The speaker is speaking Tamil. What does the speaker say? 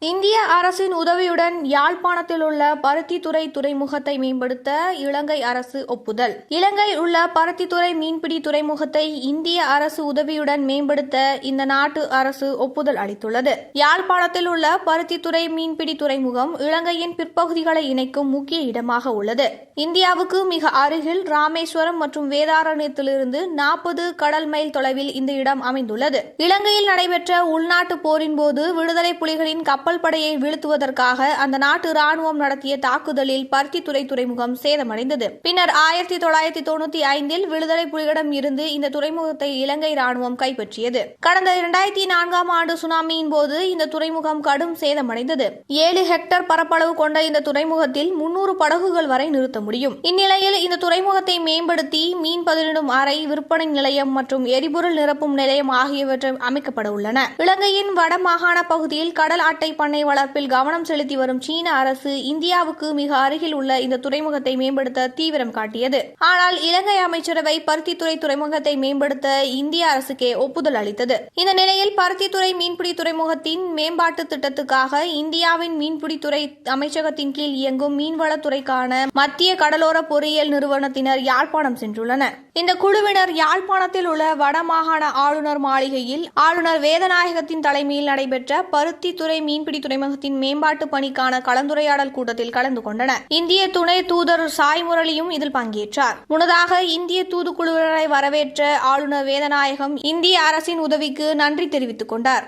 இந்திய அரசின் உதவியுடன் யாழ்ப்பாணத்தில் உள்ள பருத்தித்துறை துறைமுகத்தை மேம்படுத்த இலங்கை அரசு ஒப்புதல். இலங்கையில் உள்ள பருத்தித்துறை மீன்பிடி துறைமுகத்தை இந்திய அரசு உதவியுடன் மேம்படுத்த இந்த நாட்டு அரசு ஒப்புதல் அளித்துள்ளது. யாழ்ப்பாணத்தில் உள்ள பருத்தித்துறை மீன்பிடி துறைமுகம் இலங்கையின் பிற்பகுதிகளை இணைக்கும் முக்கிய இடமாக உள்ளது. இந்தியாவுக்கு மிக அருகில் ராமேஸ்வரம் மற்றும் வேதாரண்யத்திலிருந்து 40 கடல் மைல் தொலைவில் இந்த இடம் அமைந்துள்ளது. இலங்கையில் நடைபெற்ற உள்நாட்டு போரின் போது விடுதலை புலிகளின் கப்பல் படையை வீழ்த்துவதற்காக அந்த நாட்டு ராணுவம் நடத்திய தாக்குதலில் பருத்தித்துறை துறைமுகம் சேதமடைந்தது. பின்னர் 1995 விடுதலை புலிகளிடம் இருந்து இந்த துறைமுகத்தை இலங்கை ராணுவம் கைப்பற்றியது. கடந்த 2004ஆம் ஆண்டு சுனாமியின் போது இந்த துறைமுகம் கடும் சேதமடைந்தது. 7 ஹெக்டேர் பரப்பளவு கொண்ட இந்த துறைமுகத்தில் 300 படகுகள் வரை நிறுத்த முடியும். இந்நிலையில் இந்த துறைமுகத்தை மேம்படுத்தி மீன் பதனிடும் அறை, விற்பனை நிலையம் மற்றும் எரிபொருள் நிரப்பும் நிலையம் ஆகியவற்றை அமைக்கப்பட உள்ளன. இலங்கையின் வடமாகாண பகுதியில் கடல் அட்டை பண்ணை வளர்ப்பில் கவனம் செலுத்தி வரும் சீன அரசு இந்தியாவுக்கு மிக அருகில் உள்ள இந்த துறைமுகத்தை மேம்படுத்த தீவிரம் காட்டியது. ஆனால் இலங்கை அமைச்சரவை பருத்தித்துறை துறைமுகத்தை மேம்படுத்த இந்திய அரசுக்கே ஒப்புதல் அளித்தது. இந்த நிலையில் பருத்தித்துறை மீன்பிடி துறைமுகத்தின் மேம்பாட்டு திட்டத்துக்காக இந்தியாவின் மீன்பிடித்துறை அமைச்சகத்தின் கீழ் இயங்கும் மீன்வளத்துறைக்கான மத்திய கடலோர பொறியியல் நிறுவனத்தினர் யாழ்ப்பாணம் சென்றுள்ளனர். இந்த குழுவினர் யாழ்ப்பாணத்தில் உள்ள வடமாகாண ஆளுநர் மாளிகையில் ஆளுநர் வேதநாயகத்தின் தலைமையில் நடைபெற்ற பருத்தித்துறை மீன்பிடி துறைமுகத்தின் மேம்பாட்டு பணிக்கான கலந்துரையாடல் கூட்டத்தில் கலந்து கொண்டனர். இந்திய துணை தூதர் சாய் முரளியும் இதில் பங்கேற்றார். முன்னதாக இந்திய தூதுக்குழுவினரை வரவேற்ற ஆளுநர் வேதநாயகம் இந்திய அரசின் உதவிக்கு நன்றி தெரிவித்துக் கொண்டார்.